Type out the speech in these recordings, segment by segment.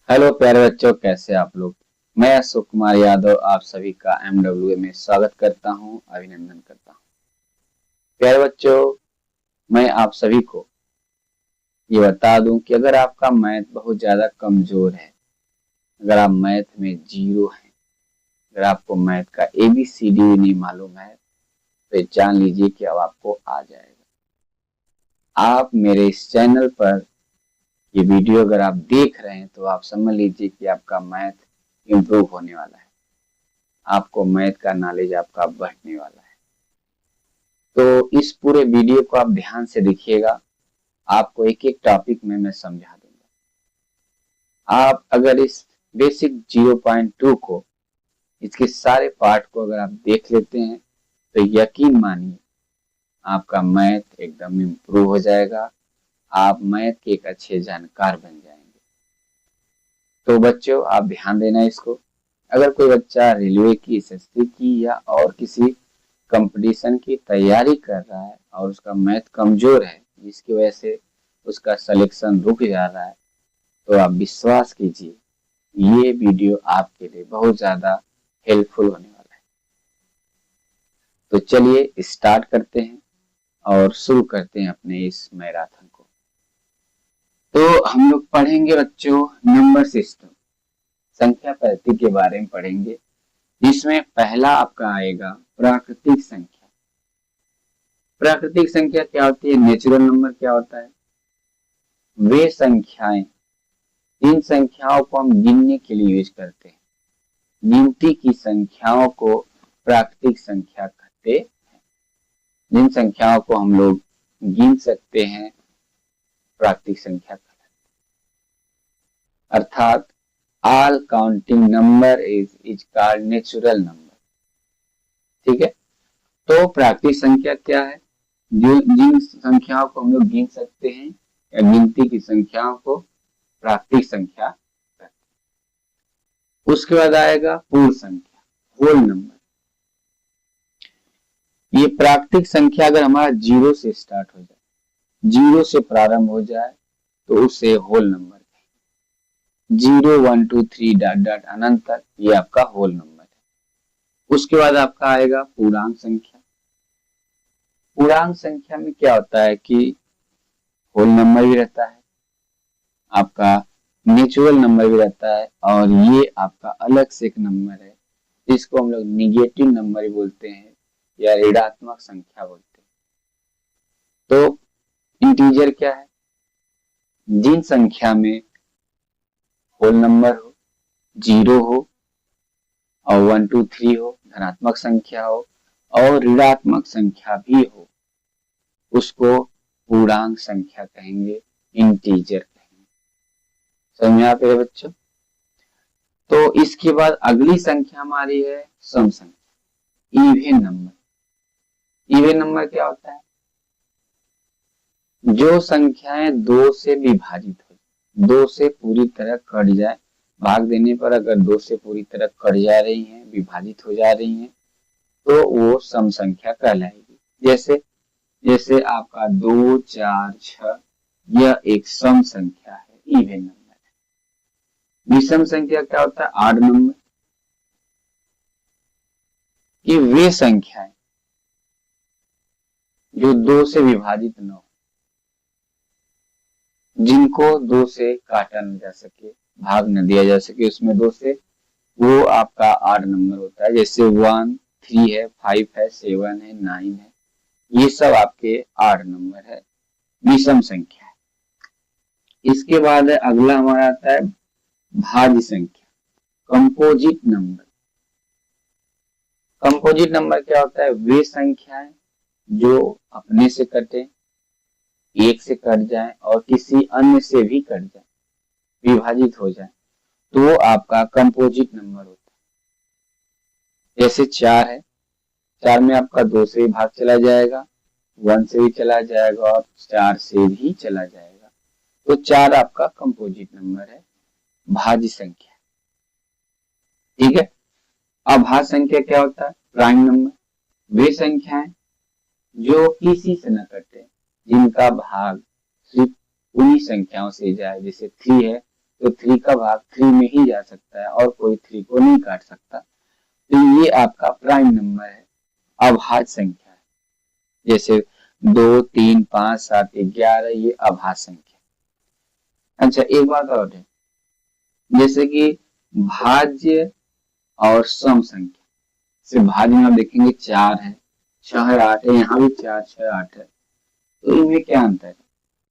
Hello प्यारे बच्चों, कैसे आप लोग। मैं अशोक कुमार यादव आप सभी का MWA में स्वागत करता हूं, अभिनंदन करता हूं। प्यारे बच्चों, मैं आप सभी को ये बता दूं कि अगर आपका मैथ बहुत ज्यादा कमजोर है, अगर आप मैथ में जीरो हैं, अगर आपको मैथ का ABCD भी नहीं मालूम है, तो जान लीजिए कि अब आपको आ जाएगा। आप मेरे इस चैनल पर ये वीडियो अगर आप देख रहे हैं तो आप समझ लीजिए कि आपका मैथ इम्प्रूव होने वाला है, आपको मैथ का नॉलेज आपका बढ़ने वाला है। तो इस पूरे वीडियो को आप ध्यान से देखिएगा, आपको एक एक टॉपिक में मैं समझा दूंगा। आप अगर इस बेसिक 0.2 को, इसके सारे पार्ट को अगर आप देख लेते हैं तो यकीन मानिए आपका मैथ एकदम इम्प्रूव हो जाएगा, आप मैथ के एक अच्छे जानकार बन जाएंगे। तो बच्चों आप ध्यान देना इसको। अगर कोई बच्चा रेलवे की, SSC की या और किसी कंपटीशन की तैयारी कर रहा है और उसका मैथ कमजोर है, जिसकी वजह से उसका सिलेक्शन रुक जा रहा है, तो आप विश्वास कीजिए ये वीडियो आपके लिए बहुत ज्यादा हेल्पफुल होने वाला है। तो चलिए स्टार्ट करते हैं और शुरू करते हैं अपने इस मैराथन को। तो हम लोग पढ़ेंगे बच्चों नंबर सिस्टम, संख्या पद्धति के बारे में पढ़ेंगे, जिसमें पहला आपका आएगा प्राकृतिक संख्या। प्राकृतिक संख्या क्या होती है, नेचुरल नंबर क्या होता है, वे संख्याएं जिन संख्याओं को हम गिनने के लिए यूज करते हैं, गिनती की संख्याओं को प्राकृतिक संख्या कहते हैं। जिन संख्याओं को हम लोग गिन सकते हैं प्राकृतिक संख्या कहते हैं। अर्थात all counting number is called natural number. ठीक है, तो प्राकृतिक संख्या क्या है, जो जिन संख्याओं को हम लोग गिन सकते हैं या गिनती की संख्याओं को प्राकृतिक संख्या कहते हैं। उसके बाद आएगा पूर्ण संख्या, होल नंबर। ये प्राकृतिक संख्या अगर हमारा जीरो से स्टार्ट हो जाए, जीरो से प्रारंभ हो जाए, तो उसे होल नंबर कहेंगे। 0 1 2 3 डॉट डॉट अनंत तक ये आपका होल नंबर है। उसके बाद आपका आएगा पूर्णांक संख्या। पूर्णांक संख्या में क्या होता है कि होल नंबर भी रहता है, आपका नेचुरल नंबर भी रहता है, और ये आपका अलग से एक नंबर है जिसको हम लोग निगेटिव नंबर भी बोलते हैं या ऋणात्मक संख्या बोलते हैं। तो इंटीजर क्या है, जिन संख्या में होल नंबर हो, जीरो हो और 1 2 3 हो, धनात्मक संख्या हो और ऋणात्मक संख्या भी हो, उसको पूर्णांक संख्या कहेंगे, इंटीजर कहेंगे। समझ में आप बच्चों। तो इसके बाद अगली संख्या हमारी है सम संख्या, इवन नंबर। इवन नंबर क्या होता है, जो संख्याएं दो से विभाजित हो, दो से पूरी तरह कट जाए, भाग देने पर अगर दो से पूरी तरह कट जा रही हैं, विभाजित हो जा रही हैं, तो वो सम संख्या कहलाएगी। जैसे जैसे आपका 2 4 6, यह एक सम संख्या है, इवन नंबर है। विषम संख्या क्या होता है, ऑड नंबर। ये वे संख्याएं जो दो से विभाजित न हो, जिनको दो से काटा न जा सके, भाग न दिया जा सके उसमें दो से, वो आपका ऑड नंबर होता है। जैसे 1 3 है, 5 है, 7 है, 9 है, ये सब आपके ऑड नंबर है, विषम संख्या है। इसके बाद अगला हमारा आता है भाज्य संख्या, कंपोजिट नंबर। कंपोजिट नंबर क्या होता है, वे संख्याएं जो अपने से कटे, एक से कट जाए और किसी अन्य से भी कट जाए, विभाजित हो जाए, तो वो आपका कंपोजिट नंबर होता है। जैसे 4 है, 4 में आपका 2 से भी भाग चला जाएगा, 1 से भी चला जाएगा और 4 से भी चला जाएगा, तो 4 आपका कंपोजिट नंबर है, भाज्य संख्या। ठीक है, अभाज्य संख्या क्या होता है, प्राइम नंबर। वे संख्याएं जो किसी से न कटे, जिनका भाग सिर्फ उन्हीं संख्याओं से जाए। जैसे 3 है, तो 3 का भाग 3 में ही जा सकता है और कोई 3 को नहीं काट सकता। तो ये आपका प्राइम नंबर है, अभाज्य संख्या है। जैसे 2, 3, 5, 7, 11 ये अभाज्य संख्या। अच्छा एक बात और है, जैसे कि भाज्य और सम संख्या। सिर्फ भाज्य में आप देखेंगे 4 है, 6 है, 8 है, यहाँ भी 4, 6, 8 है। तो इनमें क्या अंतर है?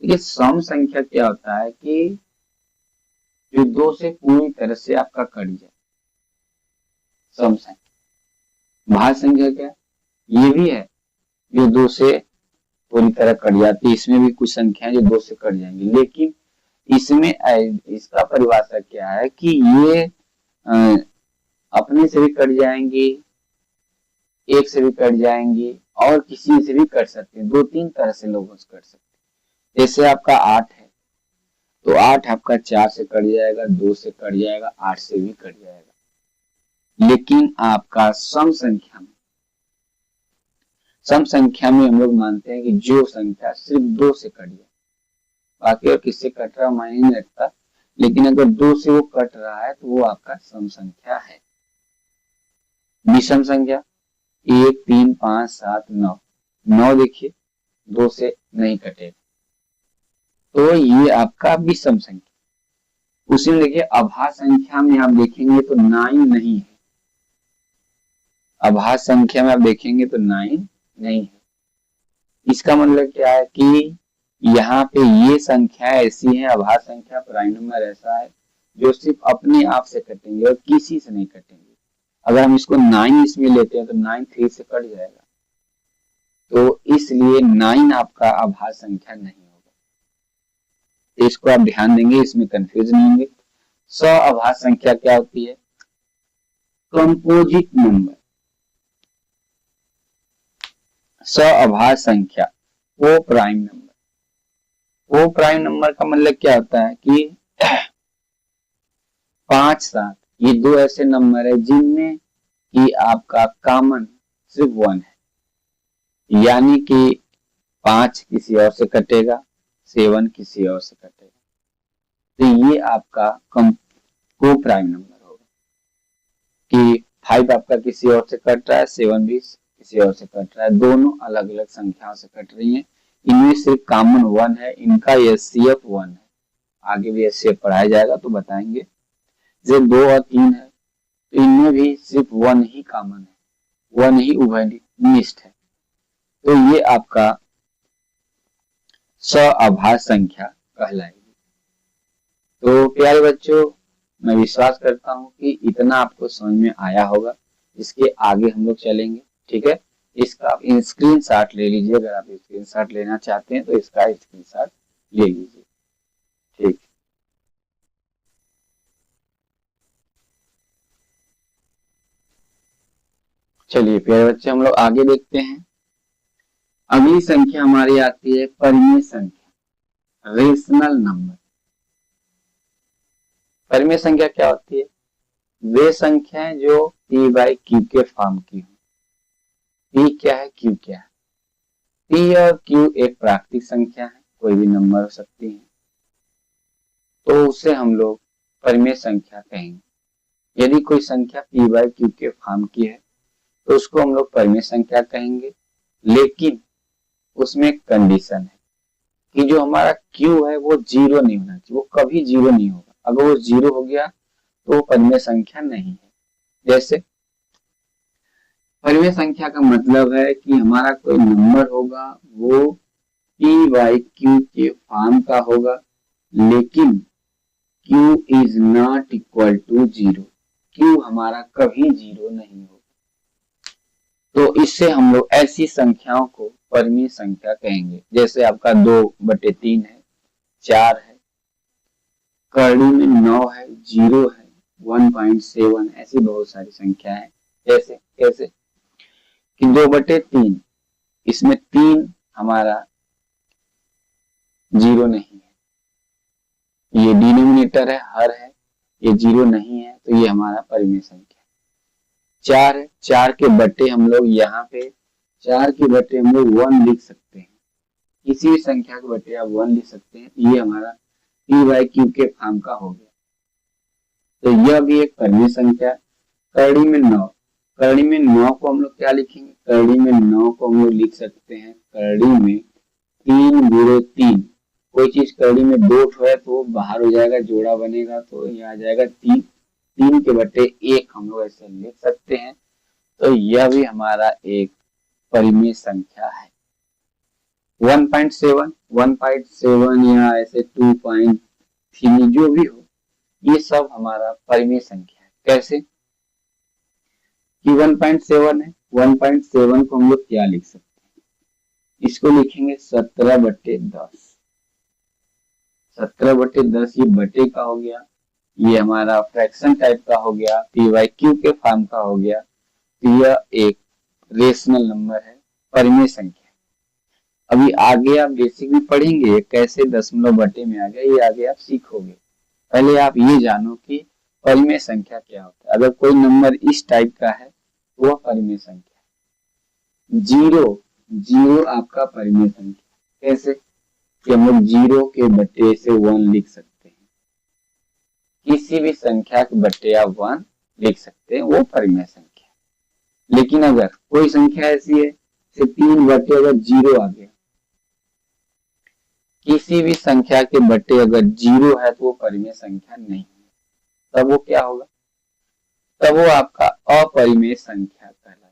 देखिए सम संख्या क्या होता है कि जो 2 से पूरी तरह से आपका कट जाए, सम संख्या। भाज्य संख्या क्या ये भी है जो 2 से पूरी तरह कट जाती है, इसमें भी कुछ संख्याएं जो 2 से कट जाएंगी, लेकिन इसमें इसका परिभाषा क्या है कि ये अपने से भी कट जाएंगी, एक से भी कट जाएंगी और किसी से भी कट सकते हैं। 2-3 तरह से लोग कट सकते हैं। जैसे आपका 8 है तो 8 आपका 4 से कट जाएगा, 2 से कट जाएगा, 8 से भी कट जाएगा। लेकिन आपका सम संख्या में हम लोग मानते हैं कि जो संख्या सिर्फ 2 से कट जाए, बाकी और किससे कट रहा मायने नहीं रखता, लेकिन अगर 2 से वो कट रहा है तो वो आपका सम संख्या है। विषम संख्या 1, 3, 5, 7, 9। 9 देखिए 2 से नहीं कटेगा, तो ये आपका विषम संख्या। उसी में देखिए अभाज्य संख्या में आप देखेंगे तो 9 नहीं है, अभाज्य संख्या में आप देखेंगे तो 9 नहीं है। इसका मतलब क्या है कि यहाँ पे ये संख्या ऐसी है, अभाज्य संख्या प्राइम नंबर ऐसा है जो सिर्फ अपने आप से कटेंगे और किसी से नहीं कटेंगे। अगर हम इसको 9 इसमें लेते हैं तो 9 3 से कट जाएगा, तो इसलिए 9 आपका अभाज्य संख्या नहीं होगा। इसको आप ध्यान देंगे, इसमें कंफ्यूज नहीं होंगे। अभाज्य संख्या क्या होती है? Composite number. अभाज्य संख्या वो प्राइम नंबर। वो प्राइम नंबर का मतलब क्या होता है कि 5, 7 ये 2 ऐसे नंबर है जिनमें कि आपका कॉमन सिर्फ 1 है, यानी कि 5 किसी और से कटेगा, 7 किसी और से कटेगा, तो ये आपका को प्राइम नंबर होगा कि 5 आपका किसी और से कट रहा है, 7 भी किसी और से कट रहा है, दोनों अलग अलग संख्याओं से कट रही हैं। इनमें सिर्फ कॉमन 1 है, इनका एचसीएफ 1 है। आगे भी एचसीएफ पढ़ाया जाएगा तो बताएंगे। जब 2 और 3 है तो इनमें भी सिर्फ 1 ही कॉमन है, 1 ही उभयनिष्ठ है, तो ये आपका अभाज्य संख्या कहलाएगी। तो प्यारे बच्चों, मैं विश्वास करता हूं कि इतना आपको समझ में आया होगा। इसके आगे हम लोग चलेंगे, ठीक है। इसका आप स्क्रीनशॉट ले लीजिए, अगर आप स्क्रीनशॉट लेना चाहते हैं तो इसका स्क्रीनशॉट ले लीजिए, ठीक। चलिए प्यारे बच्चे, हम लोग आगे देखते हैं। अगली संख्या हमारी आती है परिमेय संख्या, रेशनल नंबर। परिमेय संख्या क्या होती है? वे संख्याएं जो p/q के फॉर्म की हो। p क्या है, q क्या है? p और q एक प्राकृतिक संख्या है, कोई भी नंबर हो सकती है, तो उसे हम लोग परिमेय संख्या कहेंगे। यदि कोई संख्या p/q के फॉर्म की है तो उसको हम लोग परिमेय संख्या कहेंगे, लेकिन उसमें एक कंडीशन है कि जो हमारा q है वो 0 नहीं होना चाहिए, वो कभी 0 नहीं होगा। अगर वो 0 हो गया तो वो परिमेय संख्या नहीं है। जैसे परिमेय संख्या का मतलब है कि हमारा कोई नंबर होगा वो p/q के फॉर्म का होगा, लेकिन q is not equal to 0। q हमारा कभी 0 नहीं होगा, तो इससे हम लोग ऐसी संख्याओं को परिमेय संख्या कहेंगे। जैसे आपका 2/3 है, 4 है, करड़ी में 9 है, 0 है, 1.7, ऐसी बहुत सारी संख्या है। जैसे कैसे कि 2/3 इसमें 3 हमारा 0 नहीं है, ये डिनोमिनेटर है, हर है, ये 0 नहीं है, तो ये हमारा परिमेय संख्या। 4 है, 4 के बट्टे हम लोग यहाँ पे 4 के बट्टे हम लोग 1 लिख सकते हैं, किसी भी संख्या के बट्टे आप 1 लिख सकते हैं, ये हमारा p/q के फॉर्म का हो गया। तो यह भी एक परिमेय संख्या। करड़ी में 9, करड़ी में 9 को हम लोग क्या लिखेंगे, करड़ी में 9 को हम लोग लिख सकते हैं करड़ी में 3 गुणे 3। कोई चीज करड़ी में 2 है तो वो बाहर हो जाएगा, जोड़ा बनेगा तो यहाँ आ जाएगा 3, 3 के बटे 1 हम लोग ऐसे लिख सकते हैं। तो यह भी हमारा एक परिमेय संख्या है। 1.7, 1.7 या ऐसे 2.3 जो भी हो, ये सब हमारा परिमेय संख्या है। कैसे कि 1.7 है, 1.7 को हम लोग क्या लिख सकते हैं, इसको लिखेंगे 17/10। 17/10 ये बटे का हो गया, ये हमारा फ्रैक्शन टाइप का हो गया, p/q के फॉर्म का हो गया। तो यह एक रेशनल नंबर है, परिमेय संख्या। अभी आगे आप बेसिक भी पढ़ेंगे कैसे दशमलव बटे में आ गया, ये आगे आप सीखोगे। पहले आप ये जानो कि परिमेय संख्या क्या होता है। अगर कोई नंबर इस टाइप का है तो वह परिमेय संख्या है। जीरो आपका परिमेय संख्या। कैसे कि हम लोग 0 के बटे से 1 लिख सकते हैं, किसी भी संख्या के बटे आप 1 लिख सकते हैं, वो परिमेय संख्या। लेकिन अगर कोई संख्या ऐसी है से 3 बटे अगर 0 आ गया, किसी भी संख्या के बटे अगर 0 है तो वो परिमेय संख्या नहीं है। तब वो क्या होगा, तब वो आपका अपरिमेय संख्या कहलाएगा।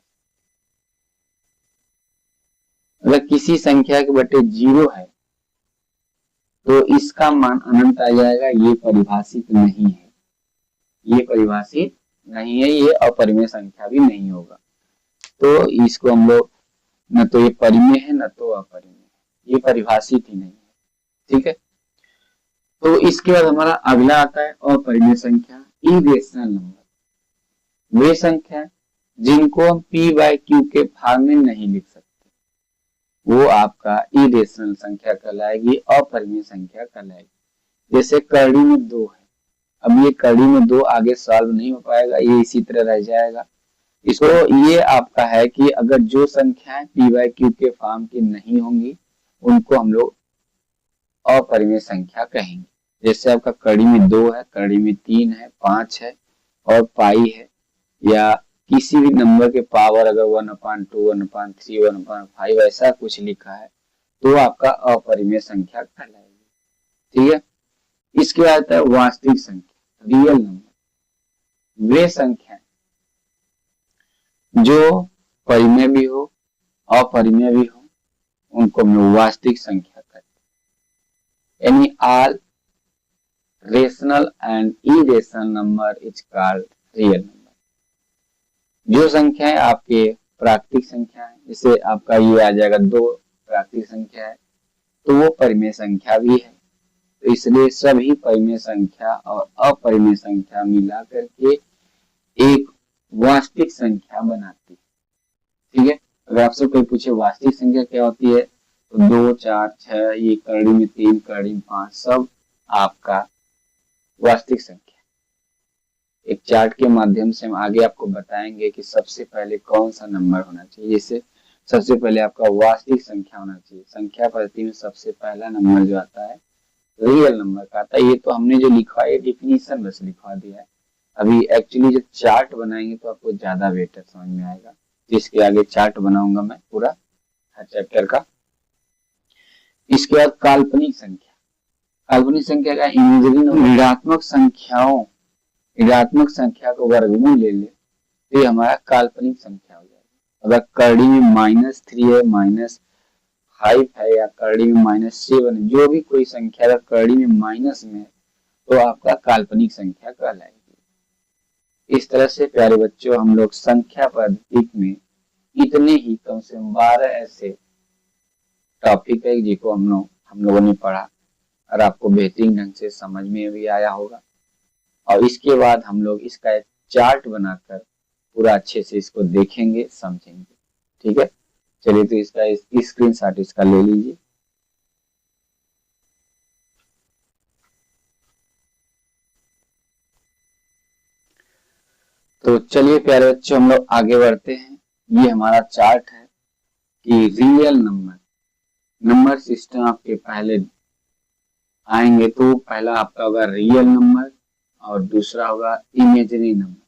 अगर किसी संख्या के बटे 0 है तो इसका मान अनंत आ जाएगा, ये परिभाषित नहीं है, ये परिभाषित नहीं है, ये अपरिमेय संख्या भी नहीं होगा। तो इसको हम लोग न तो ये परिमेय है न तो अपरिमेय है, ये परिभाषित ही नहीं है। ठीक है, तो इसके बाद हमारा अगला आता है अपरिमेय संख्या, इरेशनल नंबर। वे संख्या जिनको हम p/q के फॉर्म में नहीं लिख सकते, वो आपका इरेशनल संख्या कहलाएगी, अपरिमेय संख्या कहलाएगी। जैसे करड़ी में 2 है, अब ये करड़ी में 2 आगे सॉल्व नहीं हो पाएगा, ये इसी तरह रह जाएगा। इसको ये आपका है कि अगर जो संख्याएं p/q के फॉर्म की नहीं होंगी उनको हम लोग अपरिमेय संख्या कहेंगे। जैसे आपका कड़ी में 2 है, कड़ी में 3 है, 5 है और पाई है, या किसी भी नंबर के पावर अगर 1/2, 1/3, 1/5 ऐसा कुछ लिखा है तो आपका अपरिमेय संख्या कहलाएगी। ठीक है, इसके बाद आता है वास्तविक संख्या, रियल नंबर। वे संख्या जो परिमेय भी हो अपरिमेय भी हो उनको हम लोग वास्तविक संख्या कहते हैं। यानी all rational and irrational number is called real number. जो संख्याएं आपके प्राकृतिक संख्या है, जैसे आपका ये आ जाएगा 2 प्राकृतिक संख्या है, तो वो परिमेय संख्या भी है। तो इसलिए सभी परिमेय संख्या और अपरिमेय संख्या मिला करके एक वास्तविक संख्या बनाती है। ठीक है, अगर आपसे कोई पूछे वास्तविक संख्या क्या होती है तो 2, 4, 6, ये करड़ी में 3, करड़ी में 5 सब आपका वास्तविक संख्या। एक चार्ट के माध्यम से हम आगे आपको बताएंगे कि सबसे पहले कौन सा नंबर होना चाहिए। जैसे सबसे पहले आपका वास्तविक संख्या होना चाहिए। संख्या पद्धति में सबसे पहला नंबर जो आता है रियल नंबर का आता है। ये तो हमने जो लिखा है डिफिनीशन बस लिखवा दिया है। अभी एक्चुअली जब चार्ट बनाएंगे तो आपको ज्यादा बेटर समझ में आएगा, जिसके आगे चार्ट बनाऊंगा मैं पूरा हर चैप्टर का। इसके बाद काल्पनिक संख्या। काल्पनिक संख्या का इमेजिनरी ऋणात्मक संख्याओं, ऋणात्मक संख्या को वर्गमूल ले ले तो ये हमारा काल्पनिक संख्या हो जाएगा। अगर करड़ी में -3 है, -5 है या करड़ी में -7 है, जो भी कोई संख्या अगर करड़ी में माइनस में है तो आपका काल्पनिक संख्या कहलाएगी। इस तरह से प्यारे बच्चों हम लोग संख्या पद्धति में इतने ही कम से कम 12 ऐसे टॉपिक है जिनको हम लोगों ने पढ़ा और आपको बेहतरीन ढंग से समझ में भी आया होगा। और इसके बाद हम लोग इसका एक चार्ट बनाकर पूरा अच्छे से इसको देखेंगे समझेंगे। ठीक है, चलिए तो इसका स्क्रीनशॉट इसका ले लीजिए। तो चलिए प्यारे बच्चों हम लोग आगे बढ़ते हैं। ये हमारा चार्ट है कि रियल नंबर सिस्टम आपके पहले आएंगे तो पहला आपका होगा रियल नंबर, और दूसरा होगा इमेजिनरी नंबर।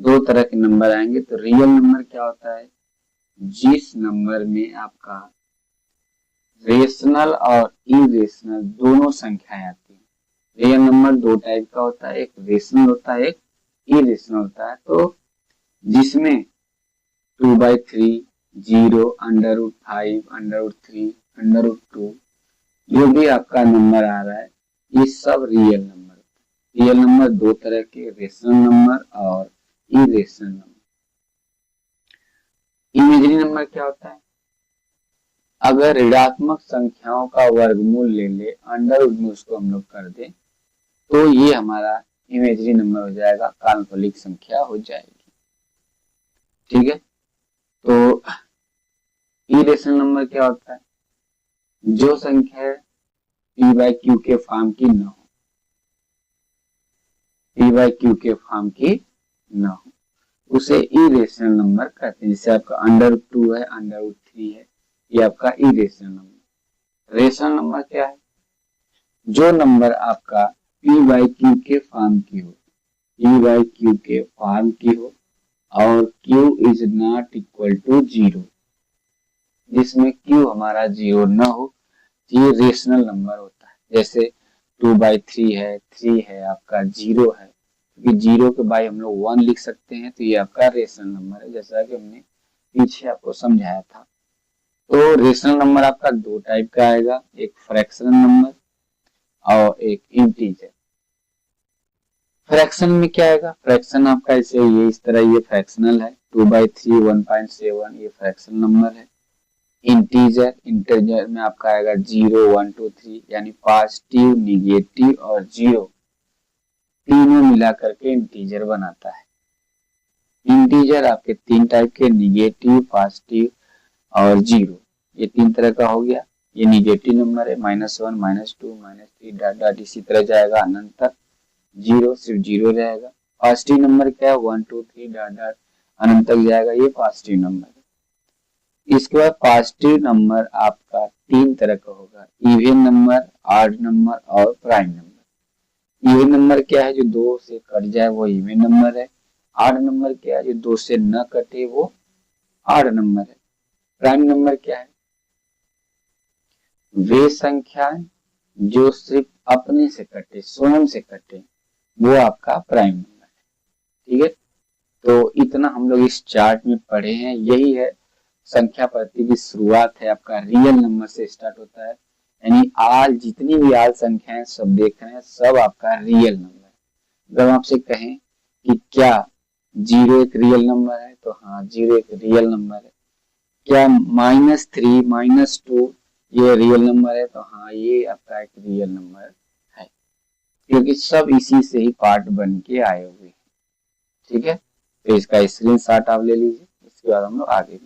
दो तरह के नंबर आएंगे। तो रियल नंबर क्या होता है, जिस नंबर में आपका रेशनल और इरेशनल दोनों संख्याएं आती हैं। रियल नंबर दो टाइप का होता है, एक रेशनल होता है, एक इरेशनल होता है। तो जिसमें 2/3, 0, √5, √3, √2 जो भी आपका नंबर आ रहा है ये सब रियल नंबर। रियल नंबर दो तरह के, रेशनल नंबर और इरेशनल नंबर। इमेजिनरी नंबर क्या होता है, अगर ऋणात्मक संख्याओं का वर्गमूल ले ले, अंडर रूट में उसको हम लोग कर दें, तो ये हमारा इमेजिनरी नंबर हो जाएगा, काल्पनिक संख्या हो जाएगी। ठीक है। तो इरेशनल नंबर क्या होता है, जो संख्या p/q के फॉर्म की न हो, p/q के फॉर्म की न हो, उसे इरेशनल नंबर कहते हैं। जैसे आपका √2 है, √3 है, ये आपका इरेशनल नंबर। रेशनल नंबर क्या है, जो नंबर आपका p/q के फॉर्म की हो, p/q के फॉर्म की हो और q is not equal to 0, जिसमें q हमारा 0 न हो, ये रेशनल नंबर होता है। जैसे 2/3 है, 3 है, आपका 0 है, क्योंकि 0 के बाई हम लोग 1 लिख सकते हैं, तो ये आपका रेशनल नंबर है, जैसा कि हमने पीछे आपको समझाया था। तो रेशनल नंबर आपका दो टाइप का आएगा, एक फ्रैक्शनल नंबर और एक इंटीजर। फ्रैक्शन में क्या आएगा, फ्रैक्शन आपका ऐसे ये इस तरह, ये फ्रैक्शनल है, 2/3, 1.7, ये फ्रैक्शनल नंबर है। इंटीजर में आपका आएगा 0, 1, 2, 3, यानी पॉजिटिव, निगेटिव और 0 तीनों मिला करके इंटीजर बनाता है। इंटीजर आपके तीन टाइप के, निगेटिव, पॉजिटिव और 0, ये तीन तरह का हो गया। ये निगेटिव नंबर है, -1, -2, -3 डॉट डॉट इसी तरह जाएगा अनंत तक, 0 सिर्फ 0 रहेगा। पॉजिटिव नंबर क्या है, 1, 2, 3 डॉट डॉट अनंत तक जाएगा, ये पॉजिटिव नंबर है। इसके बाद पॉजिटिव नंबर आपका तीन तरह का होगा, इवन नंबर, ऑड नंबर और प्राइम नंबर। इवन नंबर क्या है, जो दो से कट जाए वो इवन नंबर है। ऑड नंबर क्या है, जो दो से न कटे वो ऑड नंबर है। प्राइम नंबर क्या है, वे संख्याएं जो सिर्फ अपने से कटे, स्वयं से कटे, वो आपका प्राइम नंबर है। ठीक है। तो इतना हम लोग इस चार्ट में पढ़े हैं। यही है संख्या पद्धति की शुरुआत है, आपका रियल नंबर से स्टार्ट होता है, यानी आज जितनी भी आज संख्याएं सब देख रहे हैं सब आपका रियल नंबर है। अगर आपसे कहें कि क्या 0 एक रियल नंबर है, तो हाँ 0 एक रियल नंबर है। क्या -3, -2 ये रियल नंबर है, तो हाँ ये आपका एक रियल नंबर है, क्योंकि सब इसी से ही पार्ट बन के आए हुए हैं। ठीक है। तो इसका स्क्रीनशॉट आप ले लीजिए, इसके बाद हम लोग आगे